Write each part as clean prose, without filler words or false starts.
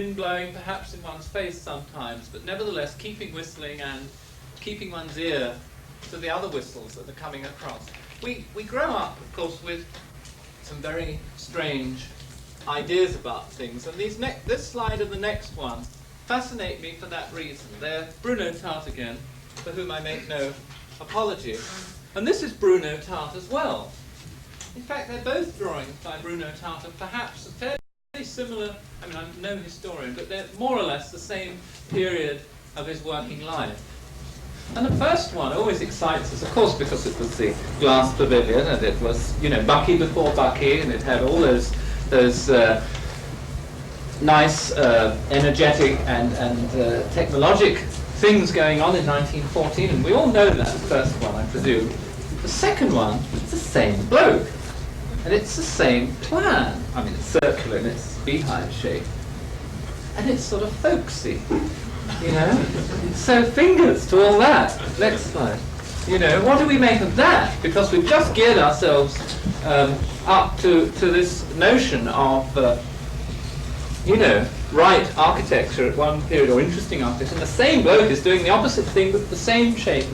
wind blowing perhaps in one's face sometimes, but nevertheless keeping whistling and keeping one's ear to the other whistles that are coming across. We grow up, of course, with some very strange ideas about things, and this slide and the next one fascinate me for that reason. They're Bruno Tart again, for whom I make no apology. And this is Bruno Tart as well. In fact, they're both drawings by Bruno Tart, and perhaps fairly similar. I mean, I'm no historian, but they're more or less the same period of his working life. And the first one always excites us, of course, because it was the glass pavilion, and it was, you know, Bucky before Bucky, and it had all those nice, energetic and technologic things going on in 1914, and we all know that first one, I presume. The second one, it's the same bloke, and it's the same plan. I mean, it's circular in its beehive shape, and it's sort of folksy, you know. So fingers to all that. Next slide. You know, what do we make of that? Because we've just geared ourselves up to this notion of, you know, right architecture at one period, or interesting architecture, and the same bloke is doing the opposite thing with the same shape.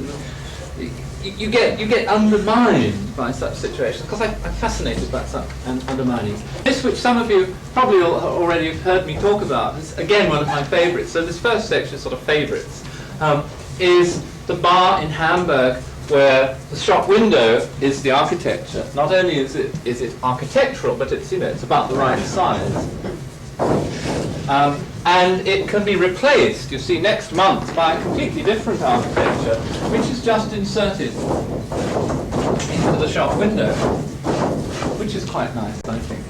You get undermined by such situations, because I'm fascinated by such undermining. This, which some of you probably already have heard me talk about, is again one of my favourites. So this first section is sort of favourites. Is the bar in Hamburg, where the shop window is the architecture. Not only is it architectural, but it's, you know, it's about the right size. And it can be replaced, you see, next month by a completely different architecture, which is just inserted into the shop window, which is quite nice, I think.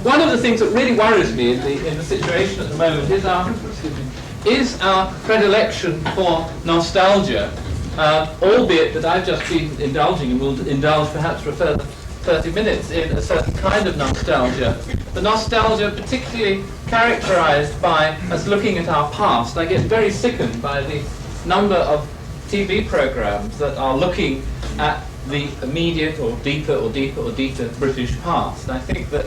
One of the things that really worries me in the situation at the moment is our predilection for nostalgia, albeit that I've just been indulging, and will indulge perhaps for a further 30 minutes, in a certain kind of nostalgia. The nostalgia particularly characterized by us looking at our past. I get very sickened by the number of TV programs that are looking at the immediate or deeper British past. I think that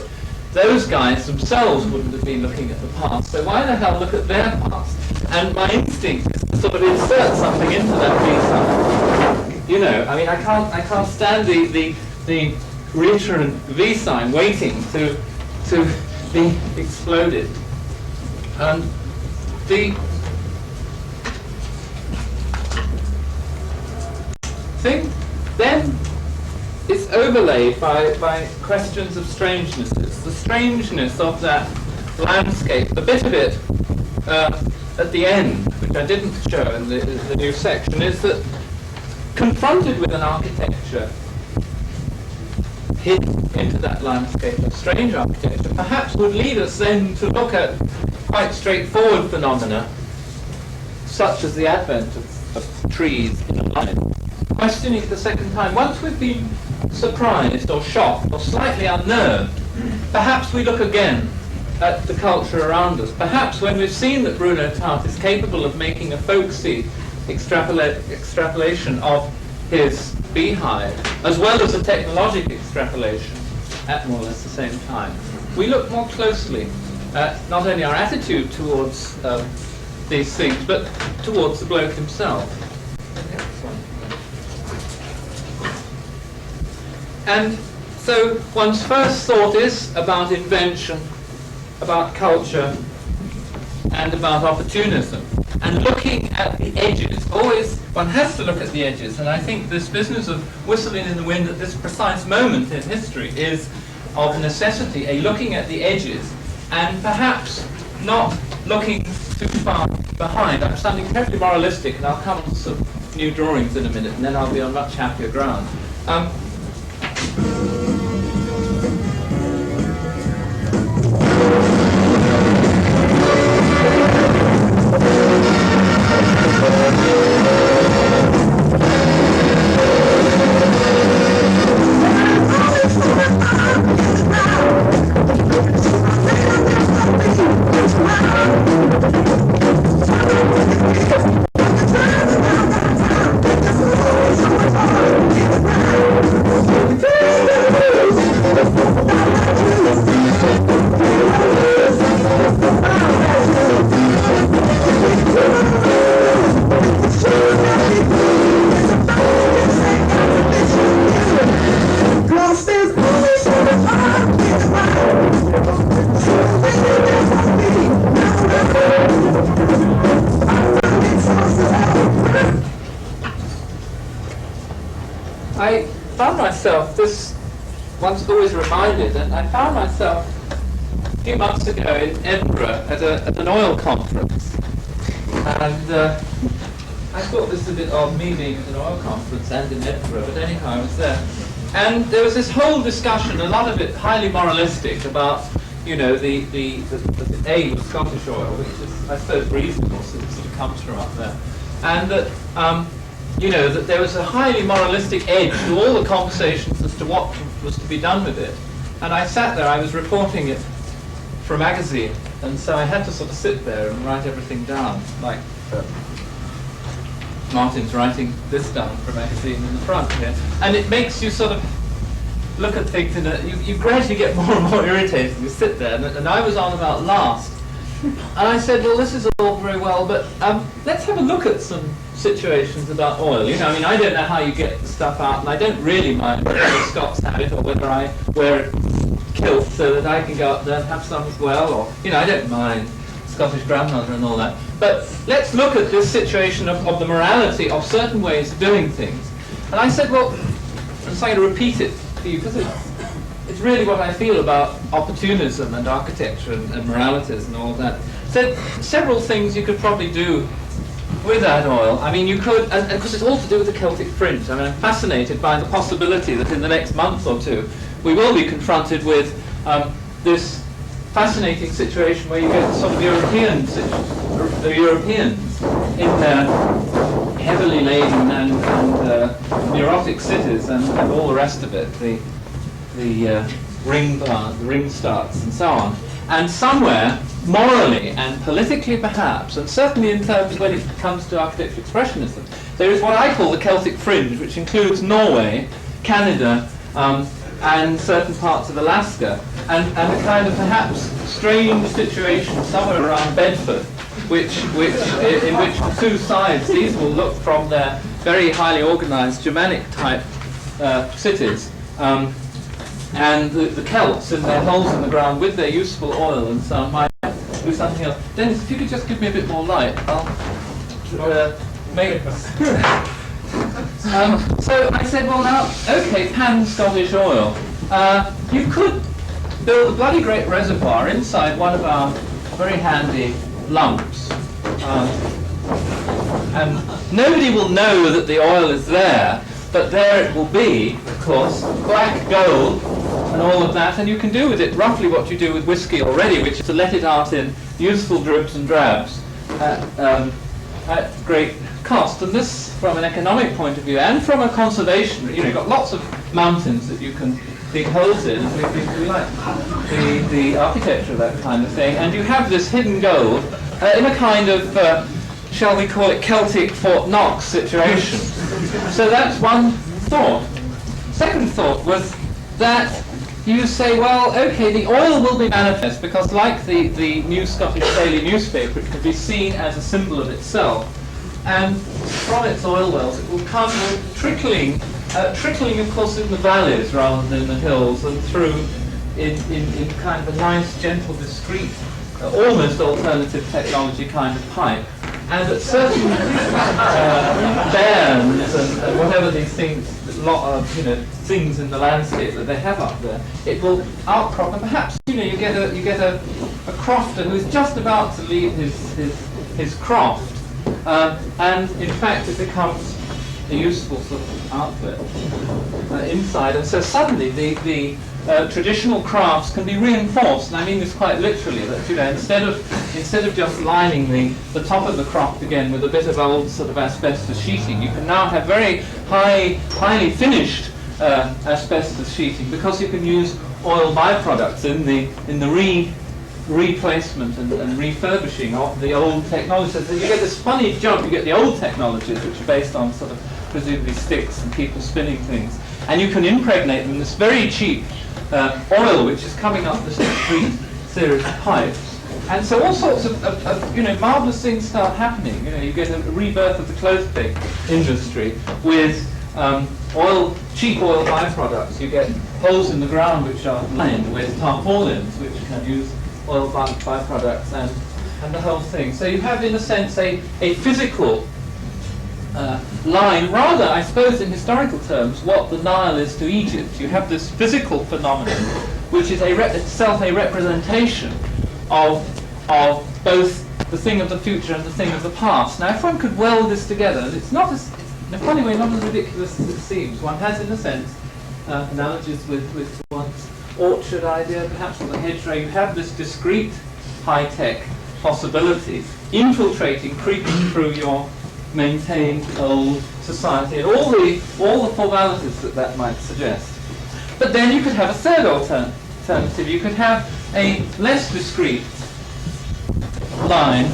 those guys themselves wouldn't have been looking at the past, so why the hell look at their past? And my instinct is to sort of insert something into that V-sign. You know, I mean, I can't stand the reassurance V sign waiting to be exploded. And the thing then is overlaid by questions of strangenesses. The strangeness of that landscape, the bit of it at the end, which I didn't show in the new section, is that confronted with an architecture hidden into that landscape of strange architecture, perhaps would lead us then to look at quite straightforward phenomena, such as the advent of trees in a line. Questioning it the second time, once we've been surprised or shocked or slightly unnerved, perhaps we look again at the culture around us. Perhaps when we've seen that Bruno Tart is capable of making a folksy extrapolation of his beehive, as well as a technologic extrapolation at more or less the same time, we look more closely at not only our attitude towards these things, but towards the bloke himself. And so one's first thought is about invention, about culture, and about opportunism. And looking at the edges, always one has to look at the edges, and I think this business of whistling in the wind at this precise moment in history is of necessity a looking at the edges, and perhaps not looking too far behind. I'm sounding terribly moralistic, and I'll come on to some new drawings in a minute, and then I'll be on much happier ground. one's always reminded, and I found myself a few months ago in Edinburgh at an oil conference, and I thought this was a bit odd, me being at an oil conference and in Edinburgh, but anyhow I was there. And there was this whole discussion, a lot of it highly moralistic, about, you know, the aim of Scottish oil, which is, I suppose, reasonable since it sort of comes from up there. And that, you know, that there was a highly moralistic edge to all the conversations as to what was to be done with it. And I sat there, I was reporting it for a magazine, and so I had to sort of sit there and write everything down, like Martin's writing this down for a magazine in the front here. And it makes you sort of look at things in a, you gradually get more and more irritated. You sit there, and I was on about last. And I said, well, this is all very well, but let's have a look at some situations about oil. You know, I mean, I don't know how you get the stuff out, and I don't really mind whether the Scots have it or whether I wear it kilt so that I can go up there and have some as well, or, you know, I don't mind Scottish grandmother and all that. But let's look at this situation of the morality of certain ways of doing things. And I said, well, I'm just going to repeat it to you, because it's really what I feel about opportunism and architecture and moralities and all of that. So several things you could probably do with that oil. I mean, you could, and because it's all to do with the Celtic fringe. I mean, I'm fascinated by the possibility that in the next month or two we will be confronted with this fascinating situation where you get sort of Europeans in their heavily laden and neurotic cities and all the rest of it, the ring bars, the ring starts, and so on. And somewhere, morally and politically perhaps, and certainly in terms when it comes to architectural expressionism, there is what I call the Celtic fringe, which includes Norway, Canada, and certain parts of Alaska, and a kind of perhaps strange situation somewhere around Bedford, in which the two sides, these will look from their very highly organized Germanic type cities, and the Celts in their holes in the ground with their useful oil and so on might do something else. Dennis, if you could just give me a bit more light, I'll make it. So I said, well now, okay, pan-Scottish oil. You could build a bloody great reservoir inside one of our very handy lumps. And nobody will know that the oil is there, but there it will be, of course, black gold and all of that, and you can do with it roughly what you do with whiskey already, which is to let it out in useful dribs and drabs at great cost. And this, from an economic point of view, and from a conservation, you know, you've got lots of mountains that you can dig holes in, and we like the architecture of that kind of thing, and you have this hidden gold in a kind of, shall we call it, Celtic Fort Knox situation. So that's one thought. Second thought was that you say, well, okay, the oil will be manifest because, like the New Scottish Daily newspaper, it can be seen as a symbol of itself. And from its oil wells, it will come trickling, of course, in the valleys rather than the hills, and through in kind of a nice, gentle, discreet, almost alternative technology kind of pipe. And at certain bands and whatever these things, things in the landscape that they have up there, it will outcrop, and perhaps you get a crofter who is just about to leave his croft, and in fact it becomes a useful sort of outlet inside, and so suddenly the traditional crafts can be reinforced, and I mean this quite literally, that instead of just lining the top of the croft again with a bit of old sort of asbestos sheeting, you can now have very highly finished asbestos sheeting, because you can use oil byproducts in the replacement and refurbishing of the old technology. So you get this funny jump. You get the old technologies, which are based on sort of presumably sticks and people spinning things, and you can impregnate them in this very cheap oil, which is coming up this discrete series of pipes. And so all sorts of marvelous things start happening. You get a rebirth of the clothespin industry with cheap oil byproducts. You get holes in the ground which are lined with tarpaulins, which can use oil byproducts and the whole thing. So you have, in a sense, a physical line, rather, I suppose, in historical terms, what the Nile is to Egypt. You have this physical phenomenon, which is itself a representation of both the thing of the future and the thing of the past. Now, if one could weld this together, it's not as, in a funny way, not as ridiculous as it seems. One has, in a sense, analogies with one's orchard idea, perhaps, or the hedgerow. You have this discrete high-tech possibility infiltrating, creeping through your maintained old society, and all the formalities that might suggest. But then you could have a third alternative. You could have a less discrete line,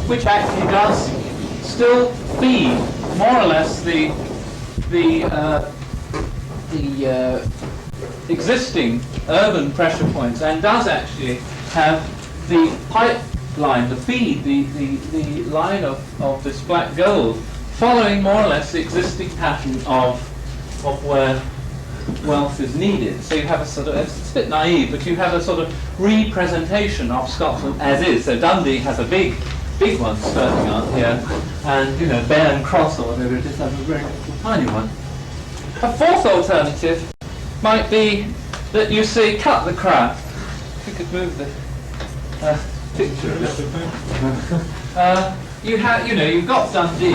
which actually does still feed more or less the existing urban pressure points, and does actually have the pipeline, the feed, the line of this black gold, following more or less the existing pattern of where wealth is needed. So you have a sort of, it's a bit naive, but you have a sort of representation of Scotland as is. So Dundee has a big one skirting out here, and, you know, Bairn Cross or whatever it is has a very little tiny one. A fourth alternative might be that you see, cut the crap. If we could move the picture a bit. You've got Dundee,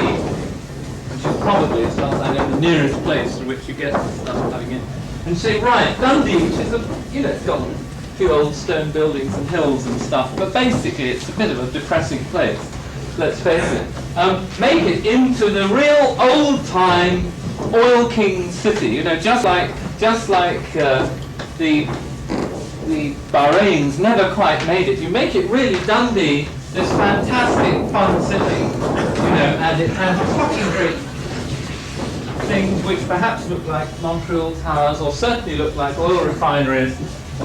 which is probably, as far as I know, the nearest place to which you get stuff coming in. And say, right, Dundee, which is it's got a few old stone buildings and hills and stuff, but basically it's a bit of a depressing place, let's face it. Make it into the real old-time oil king city, just like the Bahrains never quite made it. You make it really Dundee, this fantastic fun city, and it has fucking great things which perhaps look like Montreal towers, or certainly look like oil refineries.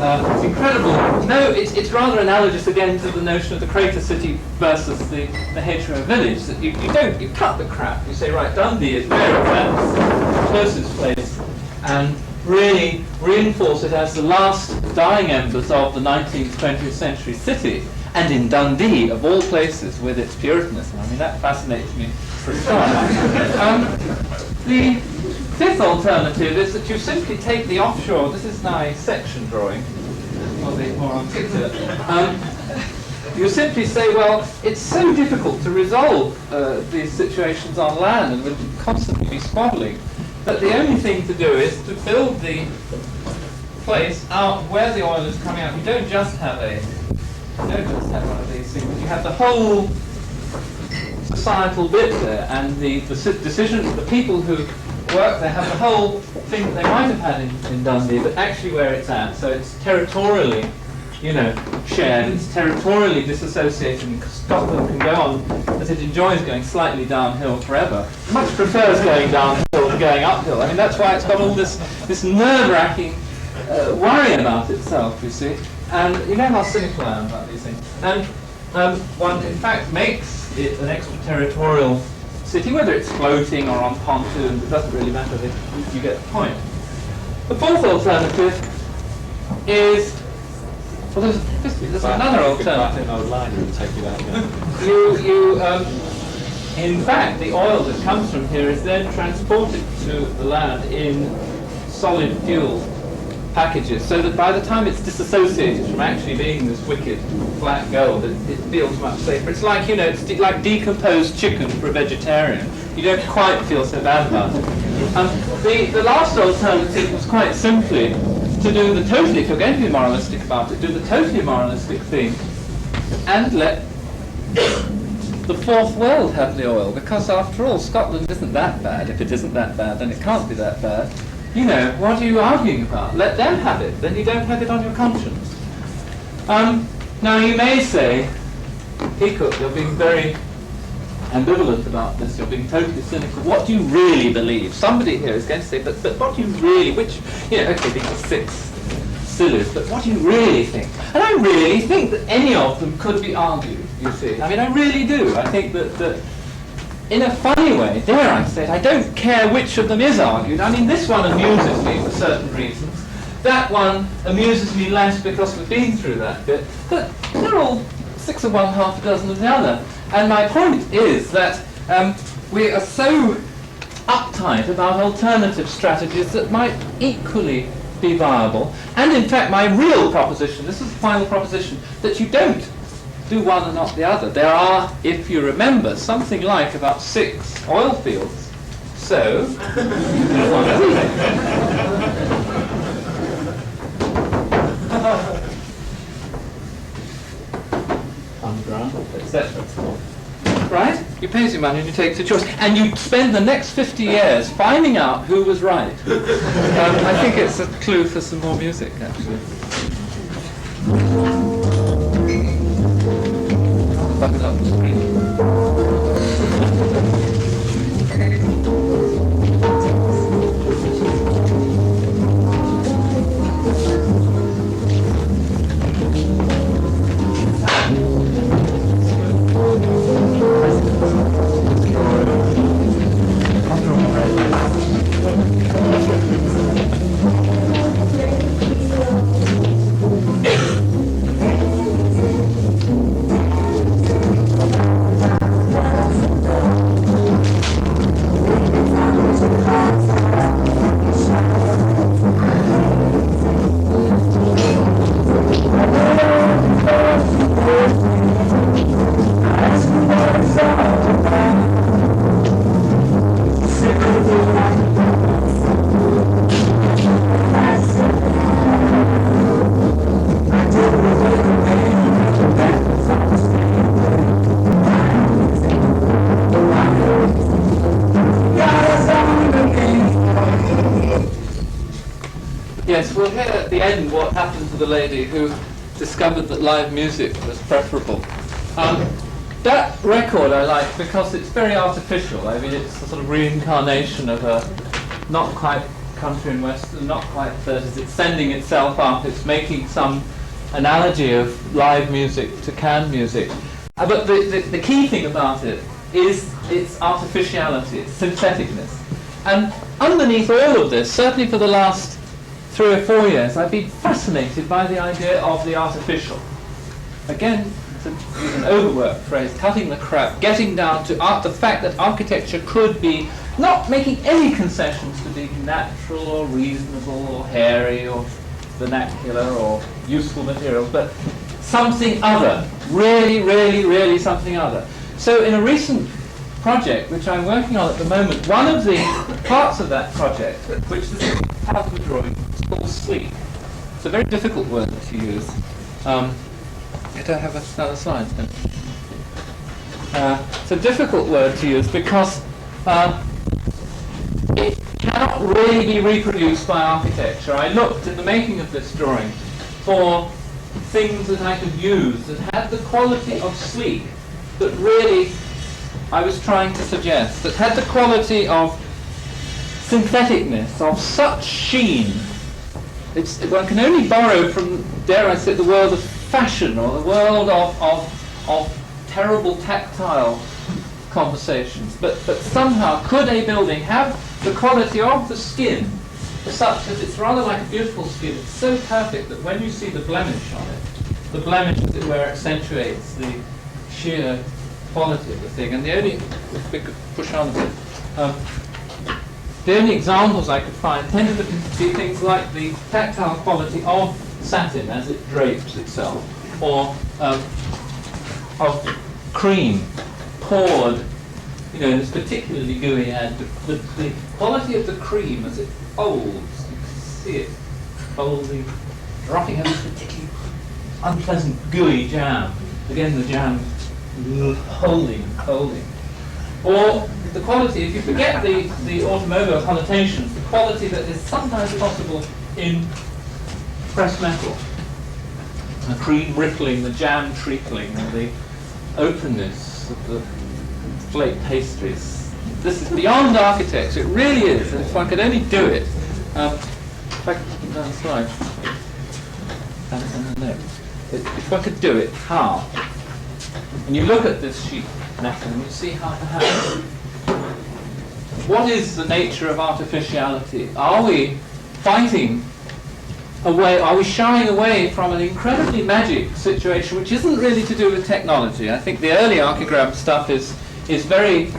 It's incredible. No, it's rather analogous again to the notion of the crater city versus the hedgerow village. That you cut the crap. You say, right, Dundee is where it's at, the closest place, and really reinforce it as the last dying embers of the 19th, 20th century city. And in Dundee, of all places, with its Puritanism. I mean, that fascinates me for a start. The fifth alternative is that you simply take the offshore. This is now a section drawing, or the more articulate. You simply say, well, it's so difficult to resolve these situations on land, and we'll constantly be squabbling, that the only thing to do is to build the place out where the oil is coming out. You don't just have one of these things. You have the whole societal bit there, and the decisions, the people who work there have the whole thing that they might have had in Dundee, but actually where it's at. So it's territorially, shared. It's territorially disassociated, and Scotland can go on as it enjoys going slightly downhill forever. Much prefers going downhill to going uphill. I mean, that's why it's got all this nerve-wracking worry about itself, you see. And you know how cynical I am about these things. And one, in fact, makes it an extraterritorial city, whether it's floating or on pontoons, it doesn't really matter, you get the point. The fourth alternative is, well, there's another alternative. In fact, the oil that comes from here is then transported to the land in solid fuel packages, so that by the time it's disassociated from actually being this wicked black gold, it feels much safer. It's like, it's like decomposed chicken for a vegetarian. You don't quite feel so bad about it. The last alternative was quite simply to do the totally, if you're going to be moralistic about it, do the totally moralistic thing and let the fourth world have the oil, because after all, Scotland isn't that bad. If it isn't that bad, then it can't be that bad. What are you arguing about? Let them have it, then you don't have it on your conscience. Now you may say, Peacock, you're being very ambivalent about this, you're being totally cynical. What do you really believe? Somebody here is going to say, but what do you really, okay, these are six sillies, but what do you really think? And I really think that any of them could be argued, you see. I mean, I really do. I think that in a funny way, dare I say it, I don't care which of them is argued. I mean, this one amuses me for certain reasons. That one amuses me less because we've been through that bit. But they're all 6 of one, half a dozen of the other. And my point is that we are so uptight about alternative strategies that might equally be viable. And in fact, my real proposition, this is the final proposition, that you don't do one and not the other. There are, if you remember, something like about 6 oil fields. So, underground, etc. Right? You pay some money and you take the choice. And you spend the next 50 years finding out who was right. I think it's a clue for some more music, actually. Buck it up the screen. Yes, we'll hear at the end what happened to the lady who discovered that live music was preferable. That record I like because it's very artificial. I mean, it's a sort of reincarnation of a not quite country and western, not quite 30s. It's sending itself up. It's making some analogy of live music to canned music. But the key thing about it is its artificiality, its syntheticness. And underneath all of this, certainly for the last 3 or 4 years, I've been fascinated by the idea of the artificial. Again, to use an overworked phrase, cutting the crap, getting down to the fact that architecture could be not making any concessions to being natural or reasonable or hairy or vernacular or useful materials, but something other, really, really, really something other. So in a recent project, which I'm working on at the moment, one of the parts of that project, which is part of the drawing, is called sleep. It's a very difficult word to use. I don't have another slide. It's a difficult word to use because it cannot really be reproduced by architecture. I looked in the making of this drawing for things that I could use that had the quality of sleep that really I was trying to suggest, that had the quality of syntheticness, of such sheen. One can only borrow from, dare I say, the world of fashion or the world of terrible tactile conversations. But somehow could a building have the quality of the skin such that it's rather like a beautiful skin. It's so perfect that when you see the blemish on it, the blemish, as it were, accentuates the sheer quality of the thing. And the only, if we could push on a bit, the only examples I could find tended to be things like the tactile quality of satin as it drapes itself, or of cream poured, you know, in this particularly gooey ad. The quality of the cream as it folds, you can see it folding, dropping over this particularly unpleasant gooey jam. Again, the jam holding. Or the quality, if you forget the automobile connotations, the quality that is sometimes possible in pressed metal. The cream rippling, the jam treacling, and the openness of the flake pastries. This is beyond architecture, it really is, and if I could only do it. If I could put down the slide. No. If I could do it, how? And you look at this sheet metal and you see how perhaps what is the nature of artificiality? Are we fighting away, are we shying away from an incredibly magic situation which isn't really to do with technology? I think the early archigram stuff is very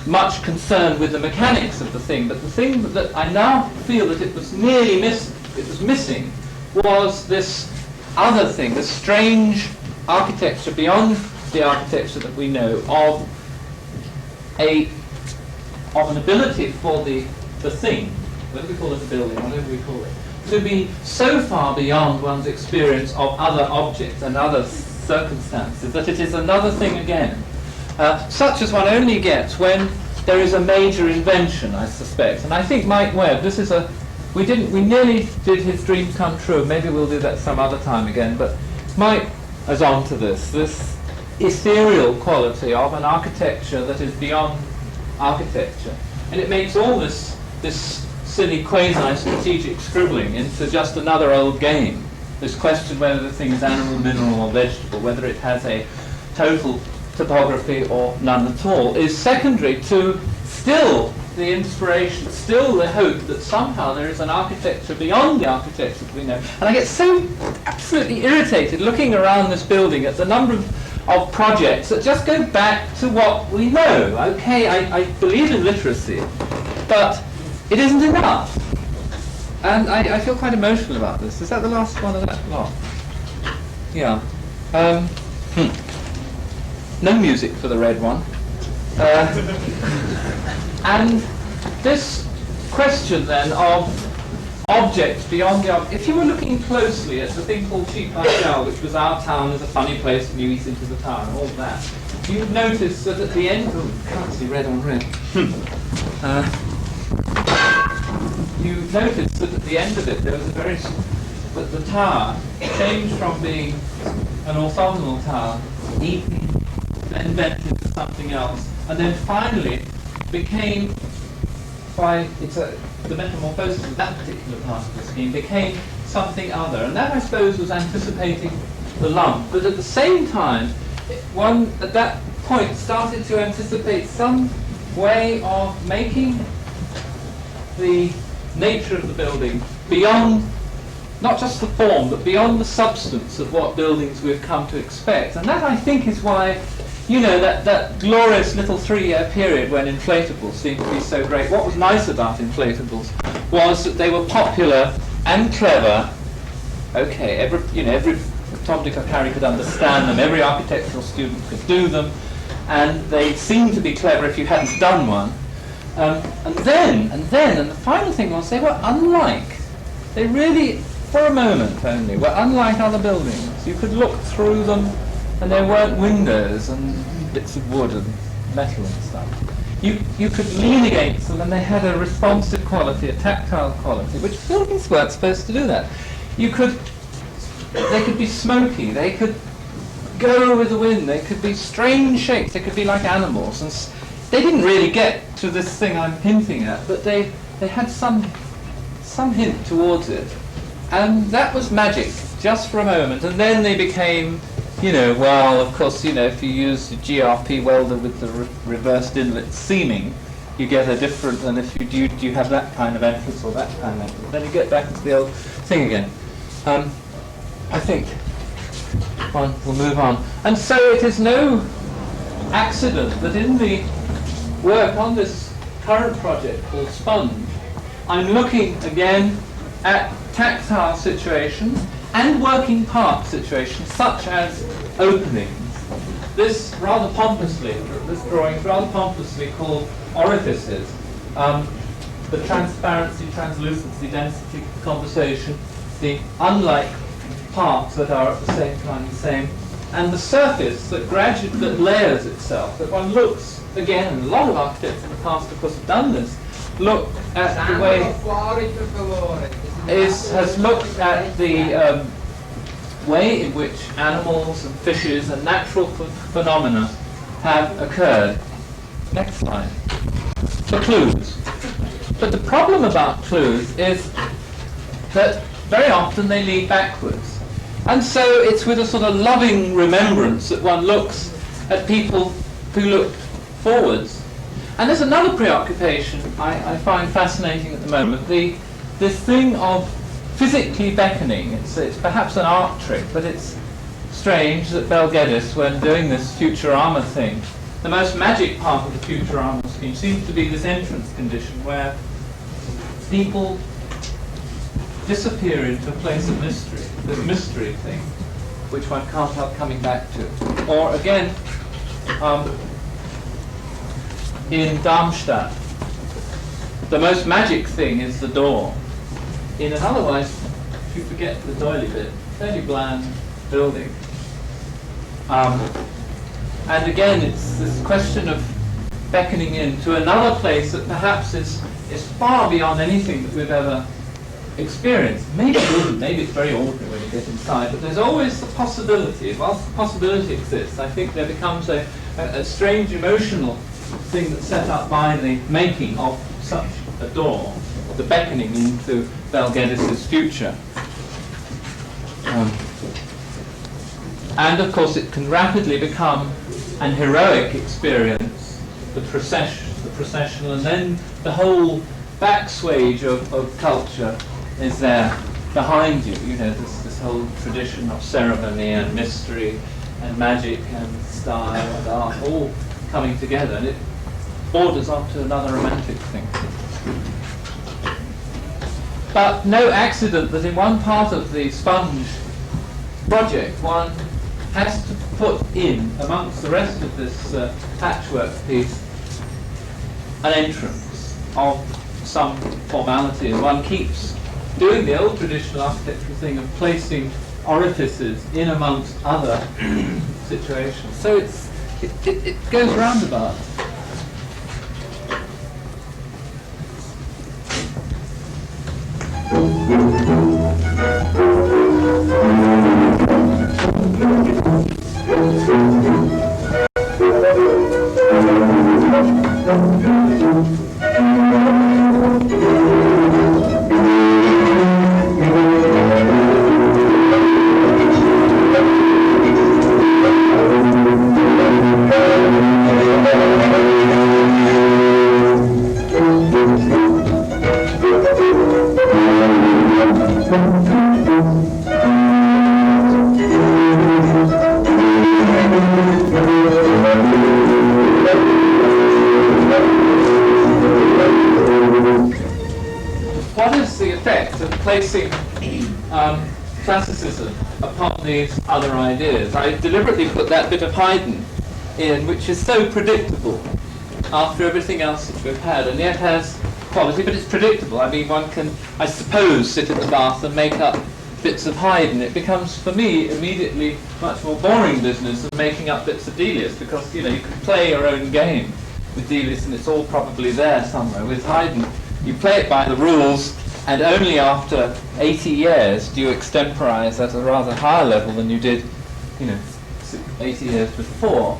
much concerned with the mechanics of the thing, but the thing that I now feel that it was missing was this other thing, this strange architecture beyond the architecture that we know of an ability for the thing, whether we call it a building, whatever we call it, to be so far beyond one's experience of other objects and other circumstances that it is another thing again, such as one only gets when there is a major invention, I suspect. And I think Mike Webb, we nearly did his dream come true. Maybe we'll do that some other time again. But Mike is on to this ethereal quality of an architecture that is beyond architecture, and it makes all this silly quasi-strategic scribbling into just another old game. This question whether the thing is animal, mineral or vegetable, whether it has a total topography or none at all, is secondary to still the inspiration, still the hope that somehow there is an architecture beyond the architecture that we know. And I get so absolutely irritated looking around this building at the number of projects that just go back to what we know. Okay, I believe in literacy, but it isn't enough. And I feel quite emotional about this. Is that the last one of that lot? Yeah. No music for the red one. And this question then of objects beyond the object. If you were looking closely at the thing called Cheap Hotel, which was our town as a funny place and you eat into the town and all that, you'd notice that at the end of, can't see red on red. You notice that at the end of it there was that the tower changed from being an orthogonal tower, eaten, then bent into something else, and then finally became, the metamorphosis of that particular part of the scheme became something other. And that, I suppose, was anticipating the lump. But at the same time, one at that point started to anticipate some way of making the nature of the building beyond not just the form, but beyond the substance of what buildings we've come to expect. And that, I think, is why, you know, that glorious little 3-year period when inflatables seemed to be so great. What was nice about inflatables was that they were popular and clever. Okay, every Tom, Dick, or Harry could understand them. Every architectural student could do them, and they seemed to be clever if you hadn't done one. And the final thing was they were unlike. They really, for a moment only, were unlike other buildings. You could look through them, and there weren't windows and bits of wood and metal and stuff. You could lean against them, and they had a responsive quality, a tactile quality, which buildings weren't supposed to do that. They could be smoky, they could go with the wind, they could be strange shapes, they could be like animals. And they didn't really get to this thing I'm hinting at, but they had some hint towards it. And that was magic, just for a moment. And then they became, well, of course, if you use the GRP welder with the reversed inlet seaming, you get a different, and if you do you have that kind of entrance or that kind of entrance, then you get back to the old thing again. I think we'll move on. And so it is no accident that in the work on this current project called Sponge, I'm looking again at tactile situations and working part situations, such as openings. This drawing is rather pompously called orifices. The transparency, translucency, density conversation, the unlike parts that are at the same time the same, and the surface that layers itself, that one looks, again, and a lot of architects in the past, of course, have done this, look at the way, has looked at the way in which animals and fishes and natural phenomena have occurred. Next slide. For clues. But the problem about clues is that very often they lead backwards. And so it's with a sort of loving remembrance that one looks at people who looked forwards. And there's another preoccupation I find fascinating at the moment, this thing of physically beckoning. It's perhaps an art trick, but it's strange that Bel Geddes, when doing this Futurama thing, the most magic part of the Futurama scheme seems to be this entrance condition where people disappear into a place of mystery, this mystery thing, which one can't help coming back to. Or again, in Darmstadt, the most magic thing is the door. In an otherwise, if you forget the doily bit, fairly bland building. And again, it's this question of beckoning into another place that perhaps is far beyond anything that we've ever experienced. Maybe it isn't, maybe it's very ordinary when you get inside, but there's always the possibility. Whilst the possibility exists, I think there becomes a strange emotional thing that's set up by the making of such a door, the beckoning into Bel Geddes' future. And of course it can rapidly become an heroic experience, the processional, and then the whole backswage of culture is there behind you. You know, this whole tradition of ceremony and mystery and magic and style and art all coming together, and it borders onto another romantic thing. But no accident that in one part of the sponge project one has to put in, amongst the rest of this patchwork piece, an entrance of some formality, and one keeps doing the old traditional architectural thing of placing orifices in amongst other situations. So it goes roundabout. Placing classicism upon these other ideas. I deliberately put that bit of Haydn in, which is so predictable after everything else that we've had, and yet has quality, but it's predictable. I mean, one can, I suppose, sit at the bath and make up bits of Haydn. It becomes, for me, immediately much more boring business than making up bits of Delius, because, you know, you can play your own game with Delius and it's all probably there somewhere. With Haydn, you play it by the rules, and only after 80 years do you extemporize at a rather higher level than you did, you know, 80 years before.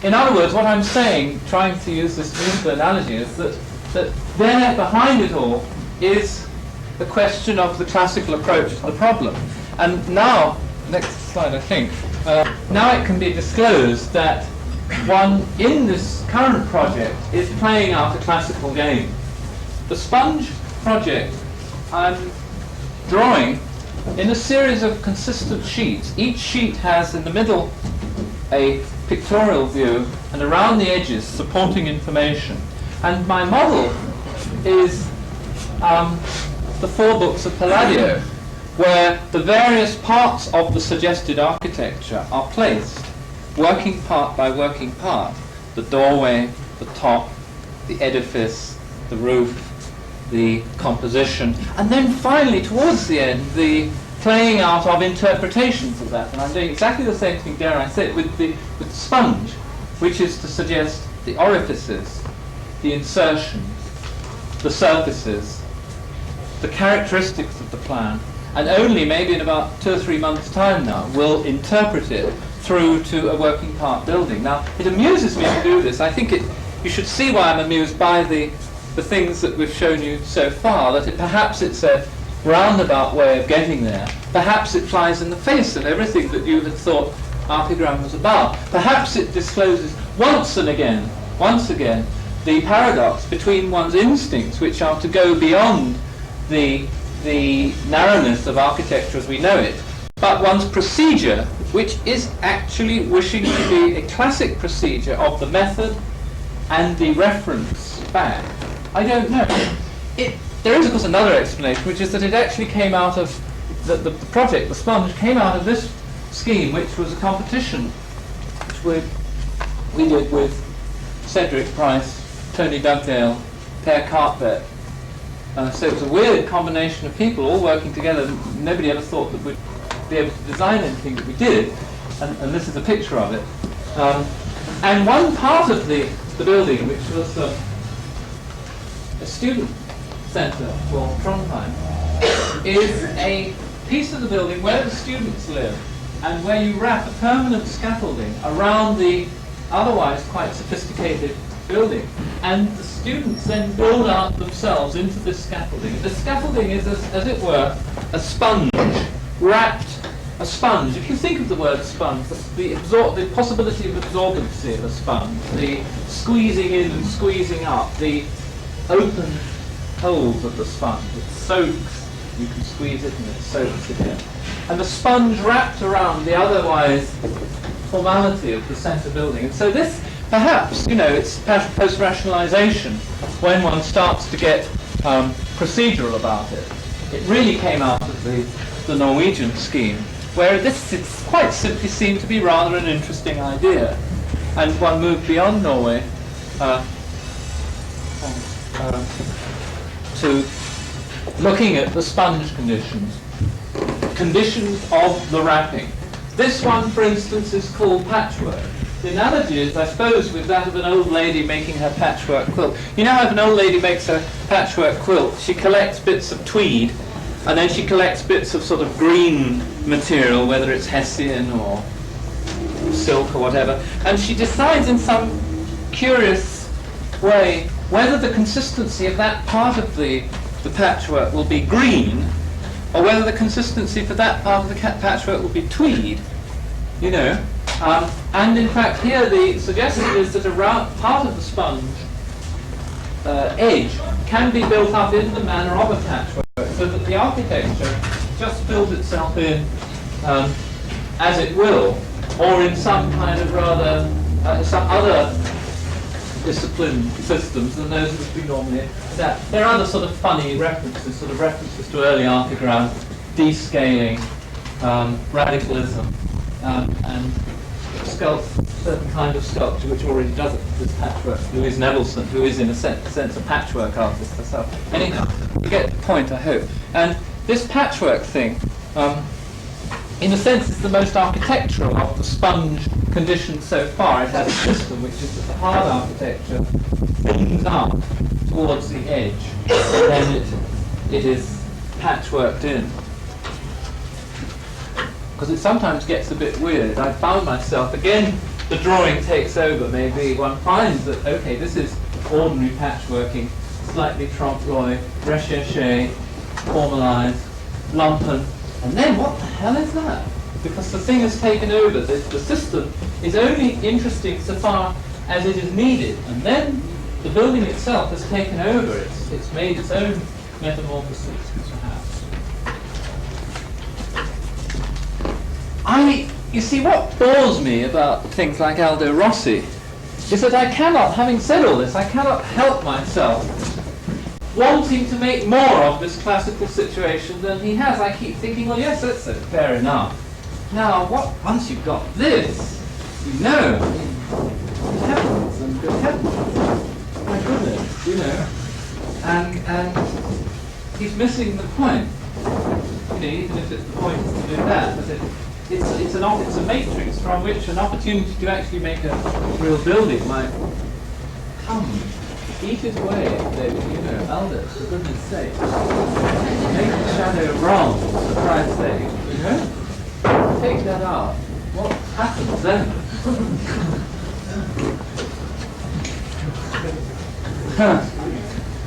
In other words, what I'm saying, trying to use this musical analogy, is that there behind it all is the question of the classical approach to the problem. And now, next slide I think, now it can be disclosed that one in this current project is playing out a classical game. The sponge project I'm drawing in a series of consistent sheets. Each sheet has in the middle a pictorial view and around the edges supporting information. And my model is the 4 books of Palladio, where the various parts of the suggested architecture are placed, working part by working part. The doorway, the top, the edifice, the roof, the composition, and then finally towards the end the playing out of interpretations of that. And I'm doing exactly the same thing, dare I say it, with the sponge, which is to suggest the orifices, the insertions, the surfaces, the characteristics of the plan, and only maybe in about 2 or 3 months' time now will interpret it through to a working part building. Now, it amuses me to do this. I think you should see why I'm amused by the things that we've shown you so far, that perhaps it's a roundabout way of getting there. Perhaps it flies in the face of everything that you had thought Archigram was about. Perhaps it discloses once again, the paradox between one's instincts, which are to go beyond the narrowness of architecture as we know it, but one's procedure, which is actually wishing to be a classic procedure of the method and the reference back, I don't know. There is, of course, another explanation, which is that it actually came out of the project, the sponge, came out of this scheme, which was a competition which we did with Cedric Price, Tony Dugdale, Per Cartvet. So it was a weird combination of people all working together. Nobody ever thought that we'd be able to design anything that we did, and this is a picture of it. And one part of the building, which was a student centre for Trondheim, is a piece of the building where the students live and where you wrap a permanent scaffolding around the otherwise quite sophisticated building, and the students then build out themselves into this scaffolding. The scaffolding is, as it were, a sponge, a sponge. If you think of the word sponge, the possibility of absorbency of a sponge, the squeezing in and squeezing up, the open holes of the sponge, it soaks, you can squeeze it and it soaks it in. And the sponge wrapped around the otherwise formality of the centre building. And so this, perhaps, it's post-rationalisation when one starts to get procedural about it. It really came out of the Norwegian scheme, where this quite simply seemed to be rather an interesting idea. And one moved beyond Norway to looking at the sponge conditions of the wrapping. This one, for instance, is called patchwork. The analogy is, I suppose, with that of an old lady making her patchwork quilt. You know how if an old lady makes a patchwork quilt, she collects bits of tweed, and then she collects bits of sort of green material, whether it's hessian or silk or whatever, and she decides in some curious way whether the consistency of that part of the patchwork will be green, or whether the consistency for that part of the patchwork will be tweed, and in fact here the suggestion is that a round part of the sponge edge can be built up in the manner of a patchwork, so that the architecture just fills itself in as it will, or in some kind of rather, some other disciplined systems than those that we normally adapt. There are other sort of funny references, to early archigram, descaling, radicalism, and certain kind of sculpture which already does it. This patchwork, Louise Nevelson, who is in a sense a patchwork artist herself. Anyhow, you get the point, I hope. And this patchwork thing, in a sense, is the most architectural of the sponge conditions so far. It has a system which is that the hard architecture thins up towards the edge, and then it is patchworked in. Because it sometimes gets a bit weird. I found myself, again, the drawing takes over, maybe one finds that, okay, this is ordinary patchworking, slightly trompe-l'oeil, recherché, formalised, lumpen, and then what the hell is that? Because the thing has taken over. The system is only interesting so far as it is needed, and then the building itself has taken over. It's made its own metamorphosis, perhaps. You see, what bores me about things like Aldo Rossi is that I cannot, having said all this, I cannot help myself wanting to make more of this classical situation than he has. I keep thinking, well, yes, that's fair enough. Now, once you've got this, good heavens and good heavens, my goodness, and he's missing the point. Even if the point is to do that, but it's a matrix from which an opportunity to actually make a real building might come. Eat his way, David, Aldo, for goodness sake. Make the shadow wrong, for Christ's sake, Take that out. What happens then?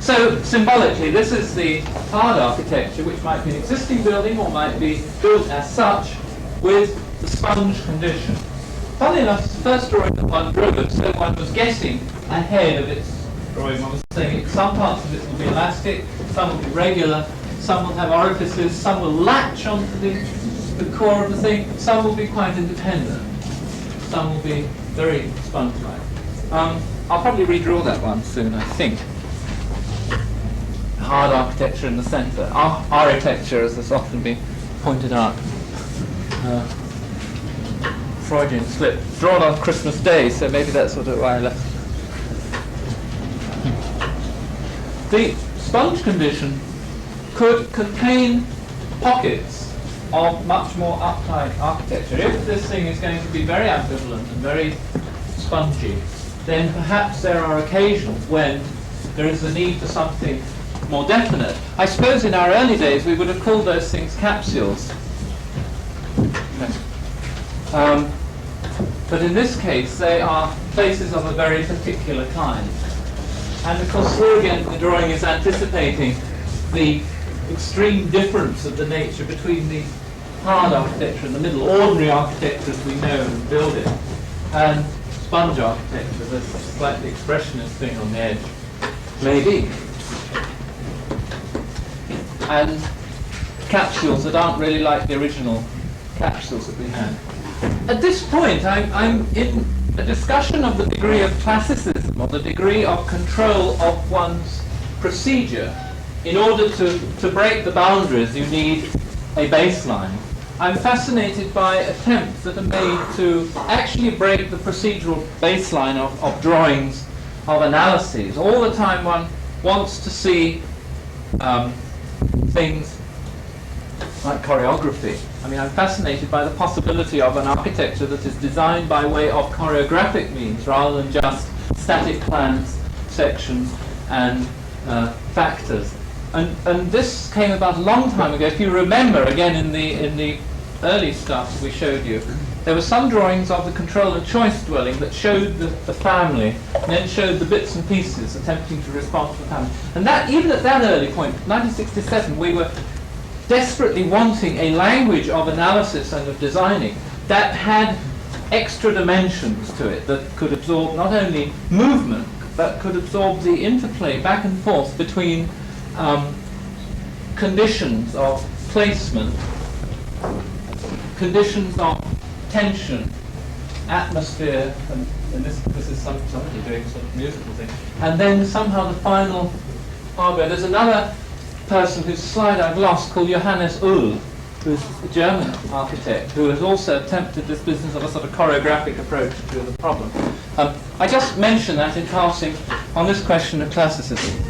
So, symbolically, this is the hard architecture, which might be an existing building or might be built as such with the sponge condition. Funnily enough, it's the first drawing that one drew, and so one was guessing ahead of its drawing. One was saying some parts of it will be elastic, some will be regular, some will have orifices, some will latch onto the the core of the thing. Some will be quite independent. Some will be very sponge-like. I'll probably redraw that one soon, I think. Hard architecture in the centre. Architecture, as has often been pointed out. Freudian slip. Drawn on Christmas Day, so maybe that's sort of why I left. The sponge condition could contain pockets of much more uptight architecture. If this thing is going to be very ambivalent and very spongy, then perhaps there are occasions when there is a need for something more definite. I suppose in our early days we would have called those things capsules. But in this case they are places of a very particular kind. And of course here again the drawing is anticipating the extreme difference of the nature between the hard architecture in the middle, ordinary architecture as we know and build it, and sponge architecture, this slightly expressionist thing on the edge, maybe. And capsules that aren't really like the original capsules that we had. At this point, I'm in a discussion of the degree of classicism, or the degree of control of one's procedure. In order to break the boundaries, you need a baseline. I'm fascinated by attempts that are made to actually break the procedural baseline of drawings, of analyses. All the time one wants to see things like choreography. I mean, I'm fascinated by the possibility of an architecture that is designed by way of choreographic means rather than just static plans, sections, and factors. And this came about a long time ago. If you remember, again in the early stuff we showed you, there were some drawings of the control and choice dwelling that showed the family, and then showed the bits and pieces attempting to respond to the family. And that, even at that early point, 1967, we were desperately wanting a language of analysis and of designing that had extra dimensions to it, that could absorb not only movement, but could absorb the interplay back and forth between conditions of placement, conditions of tension, atmosphere, and this is somebody doing some musical thing, and then somehow the final hardware. There's another person whose slide I've lost called Johannes Uhl, who's a German architect who has also attempted this business of a sort of choreographic approach to the problem. I just mention that in passing on this question of classicism.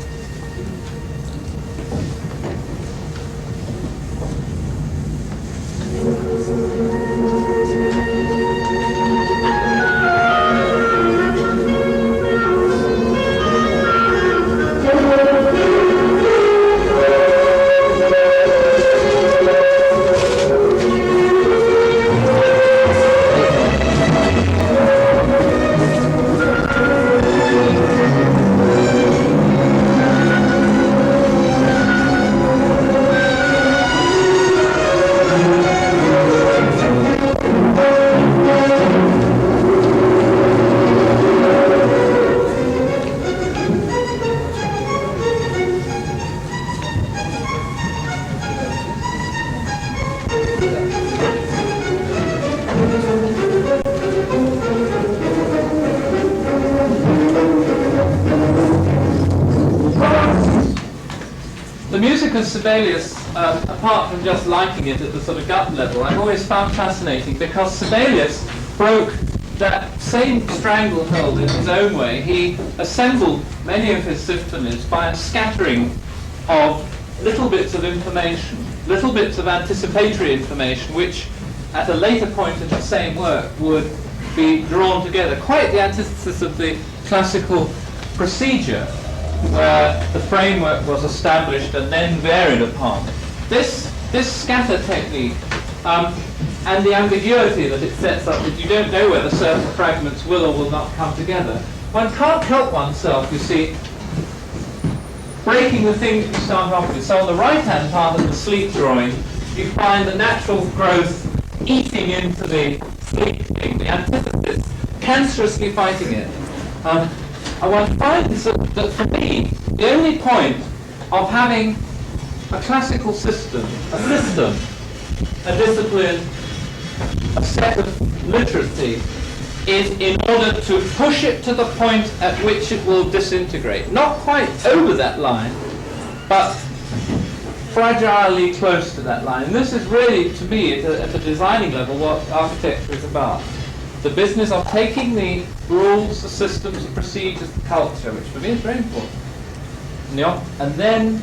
Sibelius, apart from just liking it at the sort of gut level, I've always found fascinating because Sibelius broke that same stranglehold in his own way. He assembled many of his symphonies by a scattering of little bits of information, little bits of anticipatory information, which at a later point in the same work would be drawn together. Quite the antithesis of the classical procedure, where the framework was established and then varied upon. This scatter technique and the ambiguity that it sets up, that you don't know whether certain fragments will or will not come together. One can't help oneself, you see, breaking the thing that you start off with. So on the right-hand part of the sleep drawing, you find the natural growth eating into the sleep thing, the antithesis, cancerously fighting it. I want find that for me, the only point of having a classical system, a system a discipline, a set of literacy, is in order to push it to the point at which it will disintegrate. Not quite over that line, but fragilely close to that line. And this is really, to me, at the designing level, what architecture is about. The business of taking the rules, the systems, the procedures, the culture, which for me is very important, and then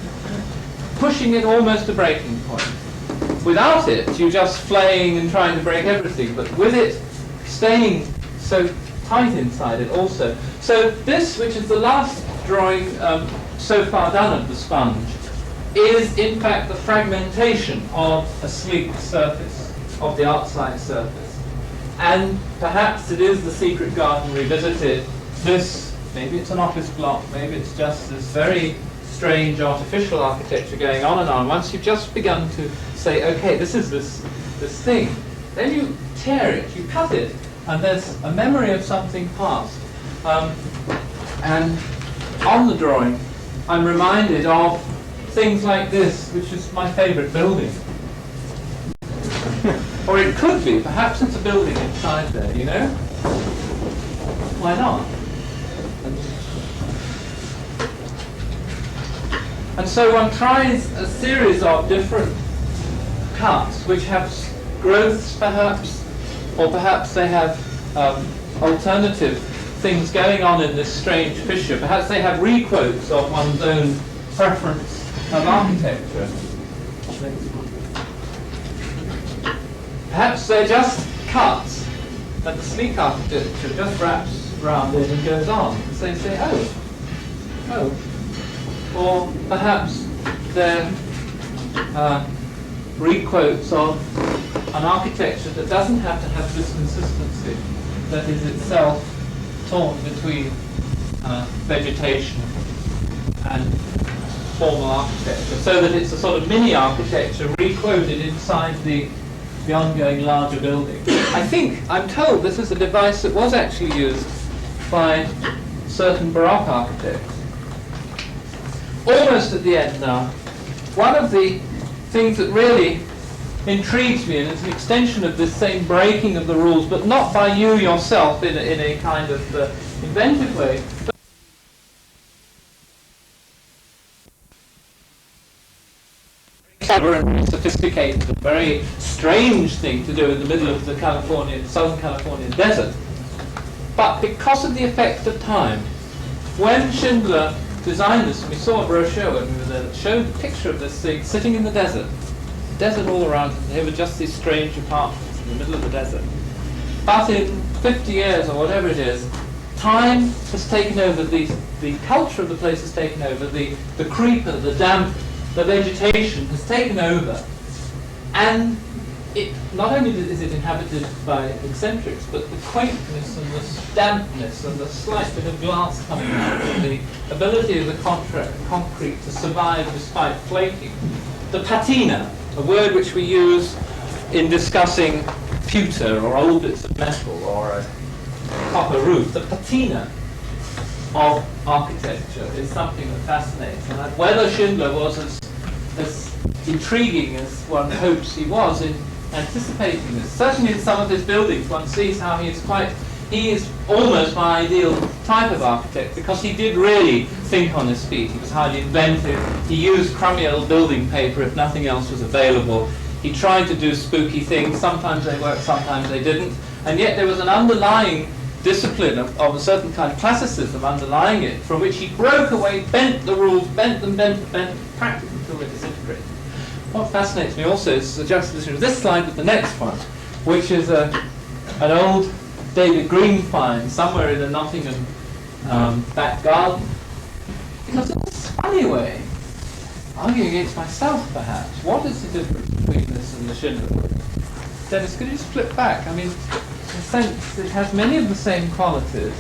pushing it almost to breaking point. Without it, you're just flaying and trying to break everything, but with it, staying so tight inside it also. So this, which is the last drawing so far done of the sponge, is in fact the fragmentation of a sleek surface, of the outside surface. And perhaps it is the secret garden revisited. This, maybe it's an office block, maybe it's just this very strange artificial architecture going on and on. Once you've just begun to say, okay, this is this thing, then you tear it, you cut it, and there's a memory of something past. And on the drawing, I'm reminded of things like this, which is my favorite building. Or it could be, perhaps it's a building inside there, you know? Why not? And so one tries a series of different cuts, which have growths perhaps, or perhaps they have alternative things going on in this strange fissure. Perhaps they have requotes of one's own preference of architecture. Perhaps they're just cuts that the sleek architecture just wraps around it and goes on. And so they say, oh. Or perhaps they're requotes of an architecture that doesn't have to have this consistency, that is itself torn between vegetation and formal architecture, so that it's a sort of mini architecture requoted inside the ongoing larger building. I'm told this is a device that was actually used by certain Baroque architects. Almost at the end now, one of the things that really intrigues me, and it's an extension of this same breaking of the rules, but not by you yourself in a kind of inventive way, but clever and sophisticated, a very strange thing to do in the middle of the Southern Californian desert. But because of the effect of time, when Schindler designed this, and we saw a brochure when we were there that showed a picture of this thing sitting in the desert all around him. They were just these strange apartments in the middle of the desert. But in 50 years or whatever it is, time has taken over, the culture of the place has taken over, the creeper, the damp, the vegetation has taken over, and it not only is it inhabited by eccentrics, but the quaintness and the dampness and the slight bit of glass coming out, and the ability of the concrete to survive despite flaking. The patina, a word which we use in discussing pewter or old bits of metal or a copper roof. The patina of architecture is something that fascinates. And whether Schindler was as intriguing as one hopes he was in anticipating this. Certainly in some of his buildings one sees how he is almost my ideal type of architect, because he did really think on his feet. He was highly inventive. He used crummy old building paper if nothing else was available. He tried to do spooky things. Sometimes they worked, sometimes they didn't. And yet there was an underlying discipline of a certain kind of classicism underlying it, from which he broke away, bent the rules, bent them, practically until they disintegrated. What fascinates me also is the juxtaposition of this slide with the next one, which is an old David Green find somewhere in a Nottingham back garden. Because in this funny way, arguing against myself perhaps, what is the difference between this and the Schindler building? Dennis, could you just flip back? I mean, in a sense, it has many of the same qualities.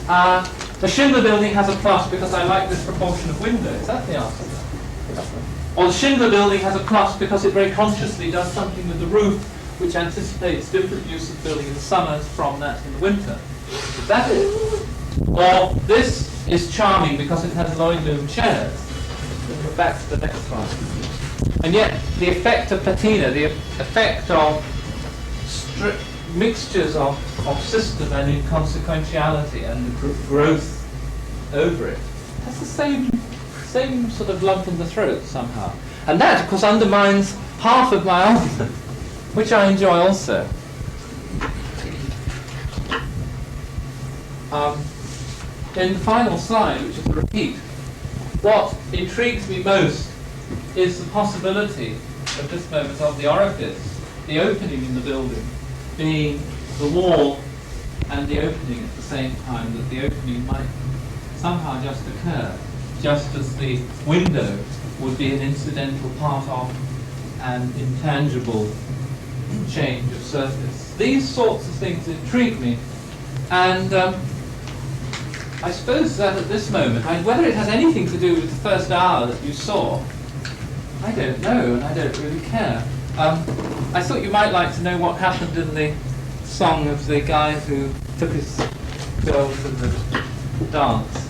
The Schindler building has a plus because I like this proportion of windows. That's the answer. Or the Schindler building has a plus because it very consciously does something with the roof which anticipates different use of building in the summers from that in the winter. Is that it? Or this is charming because it has loin loom chairs. We'll go back to the next one. And yet the effect of patina, the effect of mixtures of system and inconsequentiality and the growth over it, has the same sort of lump in the throat somehow. And that, of course, undermines half of my argument, which I enjoy also. In the final slide, which is a repeat, what intrigues me most is the possibility at this moment of the orifice, the opening in the building, being the wall and the opening at the same time, that the opening might somehow just occur, just as the window would be an incidental part of an intangible change of surface. These sorts of things intrigue me, and I suppose that at this moment, whether it has anything to do with the first hour that you saw, I don't know, and I don't really care. I thought you might like to know what happened in the song of the guy who took his girl to the dance.